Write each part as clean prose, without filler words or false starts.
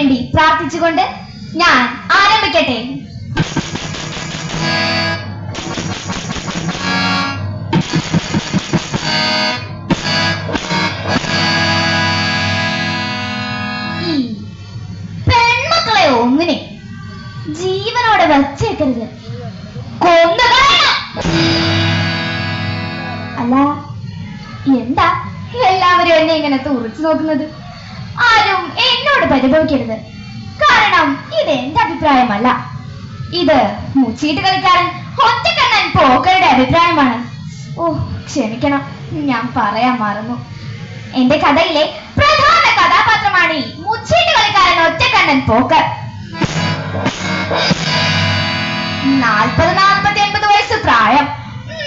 വേണ്ടി പ്രാർത്ഥിച്ചുകൊണ്ട് ഞാൻ ആരംഭിക്കട്ടെ. ഈ പെൺമക്കളെ ഒന്നിനെ ജീവനോടെ വച്ചേക്കരുത്, കൊന്നുകളയണം. അല്ല, എന്താ എല്ലാവരും എന്നെ ഇങ്ങനെ തുറച്ചു നോക്കുന്നത്? ആരും എന്നോട് പരിഭവിക്കരുത്. കാരണം ഇത് എന്റെ അഭിപ്രായമല്ല, ഇത് മുച്ചീട്ട് കളിക്കാരൻ ഒറ്റക്കണ്ണൻ പോക്കറുടെ അഭിപ്രായമാണ്. ഓ ക്ഷമിക്കണം, ഞാൻ പറയാൻ മറന്നു. എന്റെ കഥയിലെ പ്രധാന കഥാപാത്രമാണ് ഈ മുച്ചീട്ട് കളിക്കാരൻ ഒറ്റക്കണ്ണൻ പോക്കർ. 40-49 വയസ്സ് പ്രായം,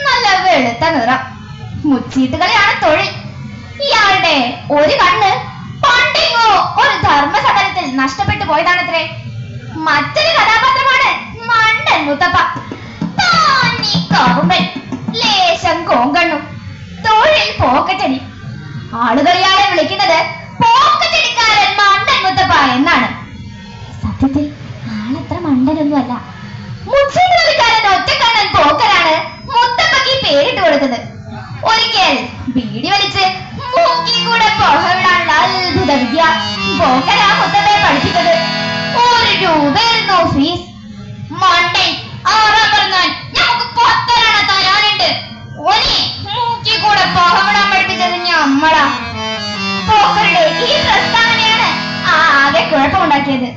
നല്ല വെളുത്ത നിറം, മുച്ചീട്ട് കളിയാണ് തൊഴിൽ. ഇയാളുടെ ഒരു കണ്ണ് പണ്ടെങ്ങോ ഒരു ധർമ്മസമരത്തിൽ നഷ്ടപ്പെട്ടു പോയതാണത്രേ. മറ്റൊരു കഥാപാത്രമാണ് മണ്ടൻ മുത്തപ്പ. ലേശം കോങ്കണ്ണും, തൊഴിൽ പോക്കറ്റടി. ആളുകൾ ഇയാളെ വിളിക്കുന്നത് പോക്കറ്റടിക്കാരൻ മണ്ടൻ മുത്തപ്പ എന്നാണ്. സത്യത്തിൽ ആളത്ര മണ്ടനൊന്നുമല്ല. മുച്ചീട്ട് കളിക്കാരൻ ഒറ്റക്കണ്ണൻ പോക്കറാണ് മുത്തപ്പക്ക് ഈ പേരിട്ട് കൊടുത്തത്. ഒരിക്കൽ ബീഡി വലിച്ച് മൂക്കിൽ കൂടെ പുകവിടാനുള്ള അത്ഭുത വിദ്യ പോക്കരാ മുത്തപ്പയെ പഠിപ്പിച്ചത്. 1 രൂപയായിരുന്നു ഫീസ്. മണ്ടൻ ആറാം പറഞ്ഞാൽ നമുക്ക് 10 തരാനുണ്ട്. ഒരേ മൂക്കിൽ കൂടെ പുകവിടാൻ പഠിപ്പിച്ചത് ഞമ്മളാ. പോക്കറുടെ ഈ പ്രസ്താവനയാണ് ആകെ കുഴപ്പമുണ്ടാക്കിയത്.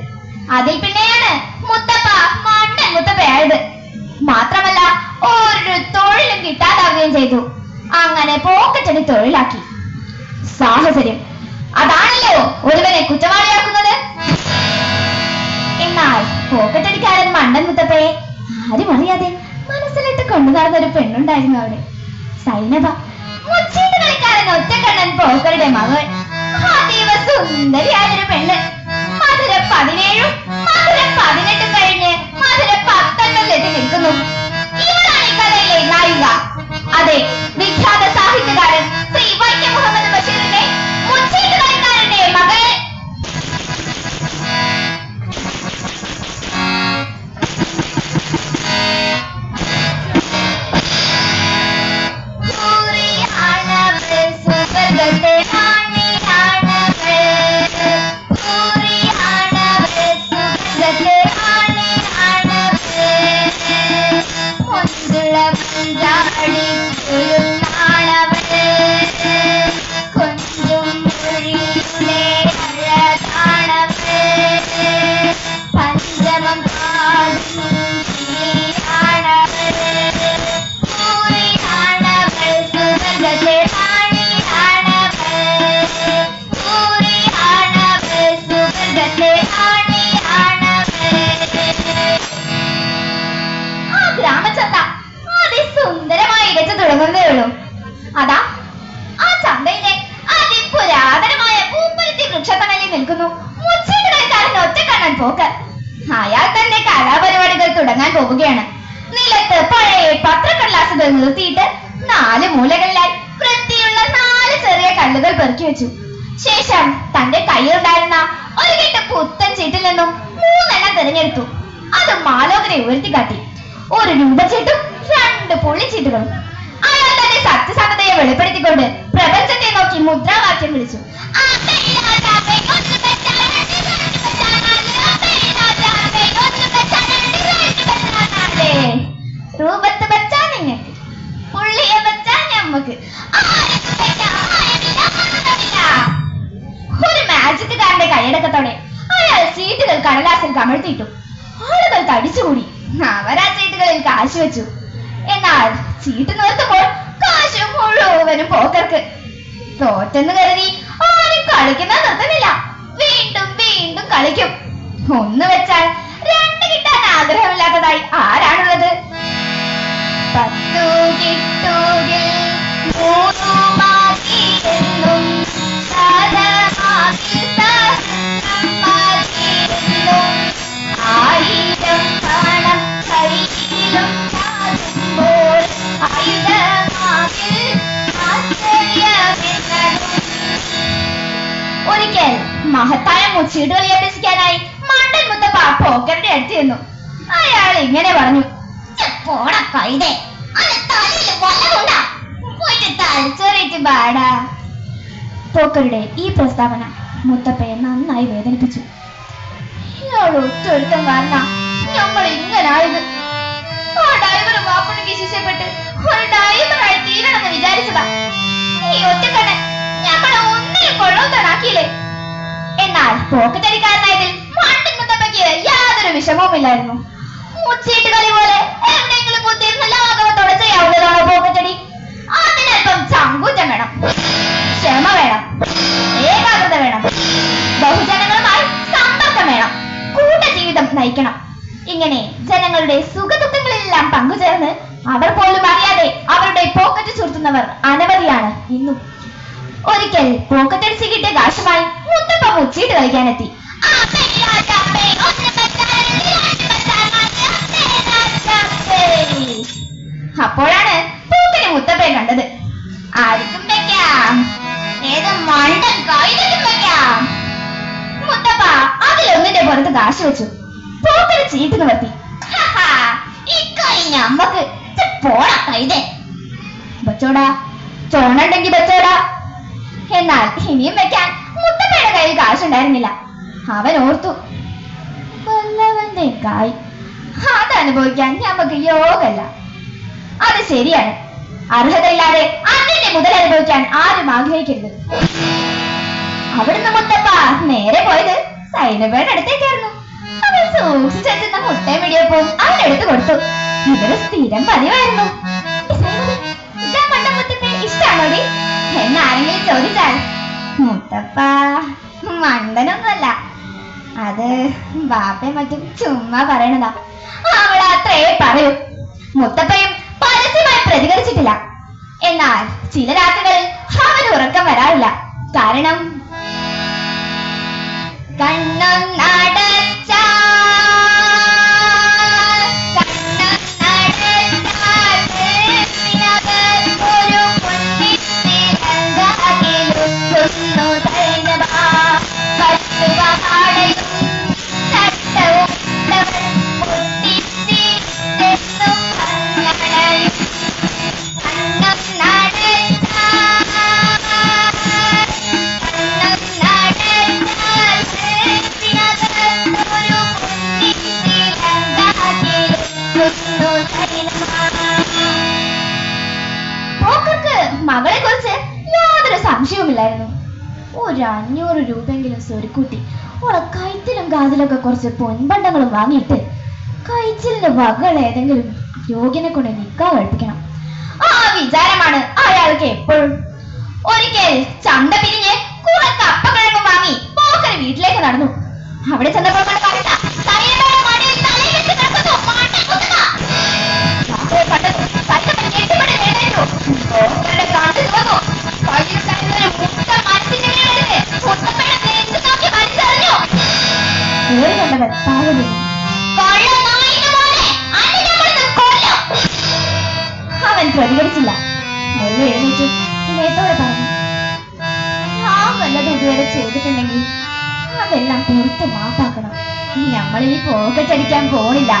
അതിൽ പിന്നെയാണ് മുത്തപ്പ മണ്ടൻ മുത്തപ്പയായത്. മാത്രമല്ല ഒരു തൊഴിലും കിട്ടാതാവുകയും ചെയ്തു. അങ്ങനെ പോക്കറ്റടി തൊഴിലാക്കി. സാഹചര്യം അതാണല്ലോ ഒരുവനെ കുറ്റവാളിയാക്കുന്നത്. എന്നാൽ പോക്കറ്റടിക്കാരൻ മണ്ടൻ മുത്തപ്പയെ ആരും അറിയാതെ മനസ്സിലിട്ട് കൊണ്ടുനടന്ന ഒരു പെണ്ണുണ്ടായിരുന്നു അവിടെ, സൈനബ. മുച്ചീട്ട് കളിക്കാരൻ ഒറ്റക്കണ്ണൻ പോക്കറുടെ മകൾ. അതീവ സുന്ദരിയായൊരു പെണ്ണ്. മധുര 17 മധുര 18 കഴിഞ്ഞ് മധുര 19 നിൽക്കുന്നു. ഇവരാണ് ഈ കഥയിലെ നായിക. അതെ, വിഖ്യാത സാഹിത്യകാരൻ ശ്രീ വൈക്കം മുഹമ്മദ് ബഷീറിന്റെ മുച്ചീട്ട് കളിക്കാരന്റെ മകൾ. അതാ ആ ചന്തയിലെ അതിപുരാതനമായ പൂപ്പരുത്തി വൃക്ഷത്തണലിൽ നിൽക്കുന്നു മുച്ചീട്ട് കളിക്കാരൻ ഒറ്റക്കണ്ണൻ പോക്കർ. അയാൾ തന്റെ കലാപരിപാടികൾ തുടങ്ങാൻ പോവുകയാണ്. നിലത്ത് പഴയ പത്രക്കടലാസുകൾ നിർത്തിയിട്ട് 4 മൂലകളിലായി വൃത്തിയുള്ള 4 ചെറിയ കല്ലുകൾ പെറുക്കി വെച്ചു. ശേഷം തന്റെ കയ്യിലുണ്ടായിരുന്ന ഒരു കെട്ട് പുത്തൻ ചീട്ടിൽ നിന്നും 3 തിരഞ്ഞെടുത്തു. അത് മാലോകരെ ഉയർത്തിക്കാട്ടി. 1 രൂപ ചീട്ടും 2 പുള്ളിച്ചീട്ടുകളും. അയാൾ തന്റെ സത്യസന്ധതയെ വെളിപ്പെടുത്തിക്കൊണ്ട് പ്രപഞ്ചത്തെ നോക്കി മുദ്രാവാക്യം വിളിച്ചു. രൂപത്ത് വെച്ചാ നിങ്ങൾക്ക്, പുള്ളിയെ വെച്ചാ ഞമ്മക്ക്. ഒരു മാജിക്കുകാരന്റെ കൈയടക്കത്തോടെ അയാൾ ചീട്ടുകൾ കടലാസിൽ കമഴ്ത്തിയിട്ടു. ആളുകൾ തടിച്ചുകൂടി. അവരാ ചീട്ടുകളിൽ കാശ് വെച്ചു. എന്നാൽ ചീട്ട് നിർത്തുമ്പോൾ കാശ് മുഴുവനും പോക്കർക്ക്. തോറ്റെന്ന് കരുതി ആരും കളിക്കുന്നത് നിർത്തുന്നില്ല. വീണ്ടും വീണ്ടും കളിക്കും. 1 വെച്ചാൽ 2 കിട്ടാൻ ആഗ്രഹമില്ലാത്തതായി ആരാണുള്ളത്? 10 കിട്ടുകിൽ 3 ബാക്കി എന്നും സാധമാക്കി സഹമാക്കിയെന്നും 1000 പണം കയ്യിലും കാണുമ്പോൾ ആയുധമാക്കി ആശ്ചര്യമെന്നതും. ഒരിക്കൽ മഹത്തായ മുച്ചീട്ടുകളി അഭ്യസിക്കാനായി മണ്ടൻ മുത്തപ്പ പോക്കറിന്റെ അടുത്ത് ചെന്നു. അയാൾ ഇങ്ങനെ പറഞ്ഞു, പോക്കറുടെ ഈ പ്രസ്താവന മുത്തപ്പയെ നന്നായി വേദനിപ്പിച്ചു. ഇയാൾ ഒറ്റൊരുത്തം കാരണം നമ്മൾ ഇങ്ങനായത്. ആ ഡ്രൈവറും വാപ്പുണ്ടെങ്കിൽ ശിക്ഷപ്പെട്ട് ഒരു ഡ്രൈവറായി തീരണമെന്ന് വിചാരിച്ചതാ. ഈ ഒറ്റക്കണ്ണൻ ഞങ്ങളെ ഒന്നിനും കൊള്ളോത്തണാക്കിയില്ലേ. എന്നാൽ പോക്കറ്റടിക്കാരനായതിൽ മണ്ടൻ മുത്തപ്പയ്ക്ക് യാതൊരു വിഷമവുമില്ലായിരുന്നു. മുച്ചീട്ട് കളി പോലെ എവിടെയെങ്കിലും കുത്തിയിരുന്ന ലാഘവത്തോടെ ചെയ്യാവുന്നതാണോ പോക്കറ്റടി? അതിനല്പം ചങ്കൂറ്റം വേണം, ക്ഷമ വേണം, ഏകാഗ്രത വേണം, ബഹുജനങ്ങളുമായി സമ്പർക്കം വേണം, കൂട്ടജീവിതം നയിക്കണം. ഇങ്ങനെ ജനങ്ങളുടെ സുഖദുഃഖങ്ങളെല്ലാം പങ്കുചേർന്ന് അവർ പോലും അറിയാതെ അവരുടെ പോക്കറ്റ് ചുരുത്തുന്നവർ അനവധിയാണ് ഇന്നും. ഒരിക്കൽ പോക്കറ്റടിച്ച് കിട്ടിയ കാശുമായി മുത്തപ്പ മുച്ചീട്ട് കളിക്കാനെത്തി. അപ്പോഴാണ് പോക്കന് മുത്തപ്പയെ കണ്ടത്. ആർക്കും വെക്കാം, ഏത് മണ്ടൻ കയ്യിലും വെക്കാം. മുത്തപ്പ അതിലൊന്നിന്റെ പുറത്ത് കാശ് വെച്ചു. പോക്കന് ചീട്ട് നിവർത്തി. ഞമ്മക്ക് പോടാ കൈതേ. ബച്ചോടാ, ചോണുണ്ടെങ്കി ബച്ചോടാ. എന്നാൽ ഇനിയും വെക്കാൻ മുത്തപ്പയുടെ കയ്യിൽ കാശുണ്ടായിരുന്നില്ല. അവൻ ഓർത്തു, വല്ലവന്റെ കായ് അതനുഭവിക്കാൻ ഞമ്മക്ക് യോഗല്ല. അത് ശരിയാണ്, അർഹതയില്ലാതെ അന്യന്റെ മുതൽ അനുഭവിക്കാൻ ആരും ആഗ്രഹിക്കരുത്. അവിടുന്ന് മുത്തപ്പ നേരെ പോയത് സൈനബയുടെ അടുത്തേക്കായിരുന്നു. അവൻ സൂക്ഷിച്ചെത്തുന്ന മുട്ടയും വെടിയപ്പവും അവനെടുത്ത് കൊടുത്തു. ഇതൊരു സ്ഥിരം പതിവായിരുന്നു. മുത്തപ്പയെ ഇഷ്ടാണോടി എന്നാരെങ്കിലും ചോദിച്ചാൽ മുത്തപ്പ മണ്ടനൊന്നുമല്ല, അത് ബാപ്പയും മറ്റും ചുമ്മാ പറയണതാ. അവൾ അത്രേ പറയൂ. മുത്തപ്പയും പരസ്യമായി പ്രതികരിച്ചിട്ടില്ല. എന്നാൽ ചില രാത്രികളിൽ അവന് ഉറക്കം വരാറില്ല. കാരണം പോക്കർക്ക് മകളെ കുറിച്ച് യാതൊരു സംശയവുമില്ലായിരുന്നു. ഒരു 500 രൂപയെങ്കിലും സ്വരുക്കൂട്ടി ഓളെ കൈത്തിലും കാതിലൊക്കെ കുറച്ച് പൊൻപണ്ടങ്ങളും വാങ്ങിയിട്ട് കൈച്ചിലിന്റെ വകൾ ഏതെങ്കിലും യോഗ്യനെ കൊണ്ട് നിക്കാൻ കഴിപ്പിക്കണം. ആ വിചാരമാണ് അയാൾക്ക് എപ്പോഴും. ഒരിക്കൽ ചന്ത പിരിഞ്ഞ് കുറെ കപ്പക്കിഴങ്ങും വാങ്ങി പോക്കര് വീട്ടിലേക്ക് നടന്നു. അവിടെ ചെന്നപ്പോൾ അവൻ പ്രതികരിച്ചില്ല. മെല്ലെ എഴുന്നേറ്റ് സ്നേഹത്തോടെ പറഞ്ഞു, ഞാൻ വല്ലതും ഇതുവരെ ചെയ്തിട്ടുണ്ടെങ്കിൽ അതെല്ലാം പുറത്ത് മാപ്പാക്കണം. നമ്മളിനി പോക്കറ്റടിക്കാൻ പോണില്ല.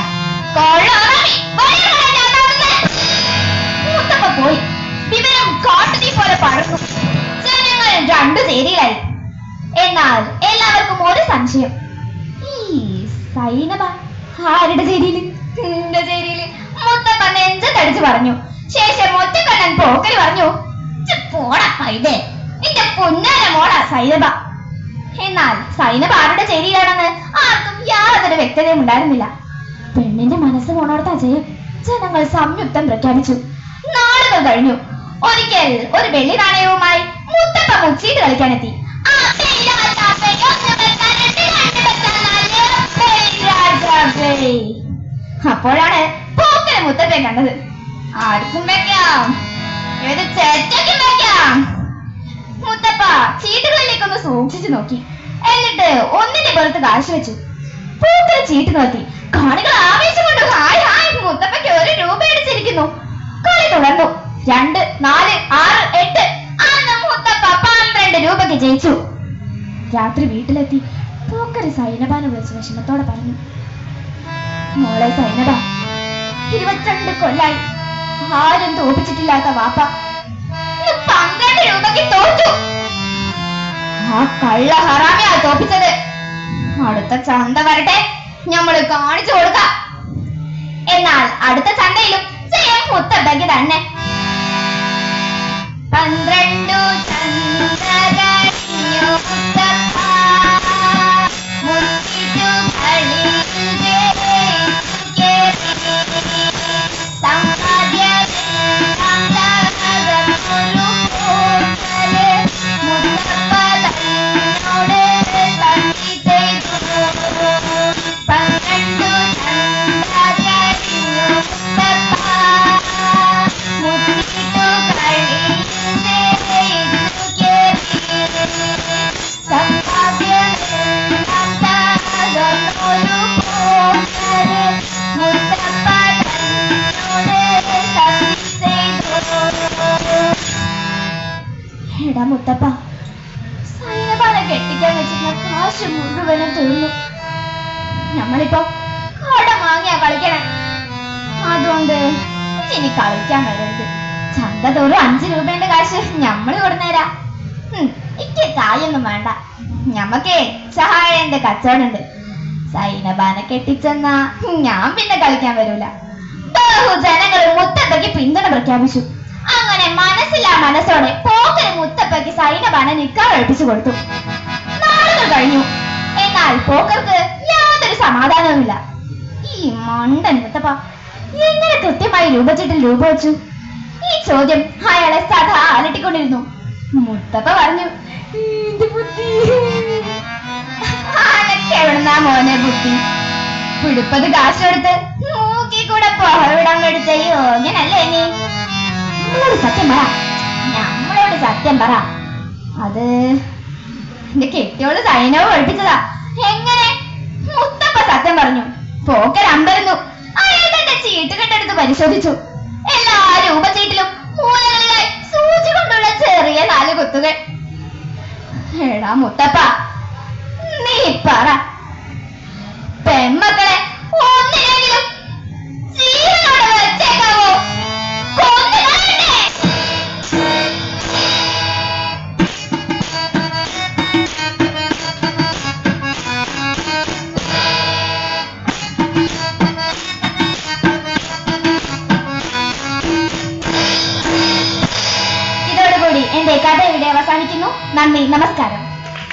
മുത്തപ്പ പോയി. വിവരം കാട്ടുതീ പോലെ പടർന്നു. ജനങ്ങൾ രണ്ടു ചേരിയിലായി. എന്നാൽ എല്ലാവർക്കും ഒരു സംശയം, ഈ സൈനബ ആരുടെ ചേരിയില്? എന്റെ ചേരിയില്. മുത്തപ്പ നെഞ്ചത്തടിച്ചു പറഞ്ഞു. ശേഷം ഒറ്റക്കണ്ണൻ പോക്കര് പറഞ്ഞു, പോടാ പൈതേ, നിന്റെ പൊന്നാര മോളാ സൈനബ. എന്നാൽ സൈനബ ആരുടെ ചേരിയിലാണെന്ന് ആർക്കും യാതൊരു വ്യക്തതയും ഉണ്ടായിരുന്നില്ല. പെണ്ണിന്റെ മനസ്സ് പോണോർത്ത അജയം ജനങ്ങൾ സംയുക്തം പ്രഖ്യാപിച്ചു. നാളുകൾ കഴിഞ്ഞു. ഒരിക്കൽ ഒരു വെള്ളി നാണയവുമായി മുത്തപ്പ മുച്ചീട്ട് കളിക്കാനെത്തി. അപ്പോഴാണ് പോക്കര് മുത്തപ്പയെ കണ്ടത്. ആർക്കും വെക്കാം, ഏത് ചേറ്റയ്ക്കും വെക്കാം. മുത്തപ്പ ചീട്ടുകളിലേക്കൊന്ന് സൂക്ഷിച്ചു നോക്കി. എന്നിട്ട് ഒന്നിന്റെ പുറത്ത് കാശ് വെച്ചു. പോക്കര് ചീട്ട് നോക്കി. കാണികൾ ആവേശം കൊണ്ട് ഹായ് ഹായ്, മുത്തപ്പയ്ക്ക് 1 രൂപ അടിച്ചിരിക്കുന്നു. കളി തുടർന്നു. 2, 4, 6, 8. അന്ന് മുത്തപ്പ 12 രൂപയ്ക്ക് ജയിച്ചു. രാത്രി വീട്ടിലെത്തി പോക്കര് സൈനബാനെ വിളിച്ച് വിഷമത്തോടെ പറഞ്ഞു, മോളെ സൈനബ, 22 കൊല്ലായി ആരും തോപ്പിച്ചിട്ടില്ലാത്ത വാപ്പ 12 രൂപയ്ക്ക് തോറ്റു. ആ കള്ള ഹറാമിയാ തോപ്പിച്ചത്. അടുത്ത ചന്ത വരട്ടെ, ഞമ്മള് കാണിച്ചു കൊടുക്കാം. എന്നാൽ അടുത്ത ചന്തയിലും ചെയ്യാൻ മുത്തപ്പയ്ക്ക് തന്നെ. 12 ചന്ത കഴിഞ്ഞു മുത്തപ്പ, മുത്തിട്ടു കളിയിൽ എടാ മുത്തപ്പ, സൈനബാനെ കെട്ടിക്കാൻ വെച്ചിരുന്ന കാശ് മുഴുവനും തീർന്നു. നമ്മളിപ്പോ കടം വാങ്ങിയാ കളിക്കണേ. അതുകൊണ്ട് ഇനി കളിക്കാൻ വരരുത്. ചന്ത തോറും 5 രൂപേന്റെ കാശ് ഞമ്മള് കൊടുന്നേരാ. ഇക്ക് കായൊന്നും വേണ്ട. ഞമ്മക്കേ ചായന്റെ കച്ചവടമുണ്ട്. സൈനബാനെ കെട്ടിച്ചെന്നാ ഞാൻ പിന്നെ കളിക്കാൻ വരൂല. ബഹുജനങ്ങൾ മുത്തപ്പയ്ക്ക് പിന്തുണ പ്രഖ്യാപിച്ചു. അങ്ങനെ മനസ്സില്ലാ മനസ്സോടെ പോക്കര് മുത്തപ്പയ്ക്ക് സൈനബാനെ നിക്കാഹ് കഴിപ്പിച്ചു കൊടുത്തു. നാളുകൾ കഴിഞ്ഞു. എന്നാൽ പോക്കർക്ക് യാതൊരു സമാധാനവുമില്ല. ഈ മണ്ടൻ മുത്തപ്പ എങ്ങനെ കൃത്യമായി രൂപച്ചിട്ടിൽ രൂപ വെച്ചു? ഈ ചോദ്യം അയാളെ സദാ അലട്ടിക്കൊണ്ടിരുന്നു. മുത്തപ്പ പറഞ്ഞു, എവിടുന്നാ മോനെ ബുദ്ധി? പിടിപ്പത് കാശെടുത്ത് മൂക്കി കൂടെ പോവിടാൻ മേടിച്ച യോഗ്യനല്ലേ നീ? നമ്മളോട് സത്യം പറ, നമ്മളോട് സത്യം പറ. അത് എന്റെ കെട്ടിയോള് സൈനവ് പഠിപ്പിച്ചതാ. എങ്ങനെ? മുത്തപ്പ സത്യം പറഞ്ഞു. പോക്കർ അമ്പരന്നു. അയാൾ തന്റെ ചീട്ടുകെട്ടെടുത്ത് പരിശോധിച്ചു. എല്ലാ രൂപച്ചീട്ടിലും മൂലകളിലായി സൂചി കൊണ്ടുള്ള ചെറിയ 4 കുത്തുകൾ. എടാ മുത്തപ്പ, നീ പറ, പെമ്മക്കളെ ഒന്നിനെങ്കിലും ജീവനോടെ വെച്ചേക്കാവോ? ഇതോടുകൂടി എന്റെ കഥ ഇവിടെ അവസാനിക്കുന്നു. നന്ദി, നമസ്കാരം.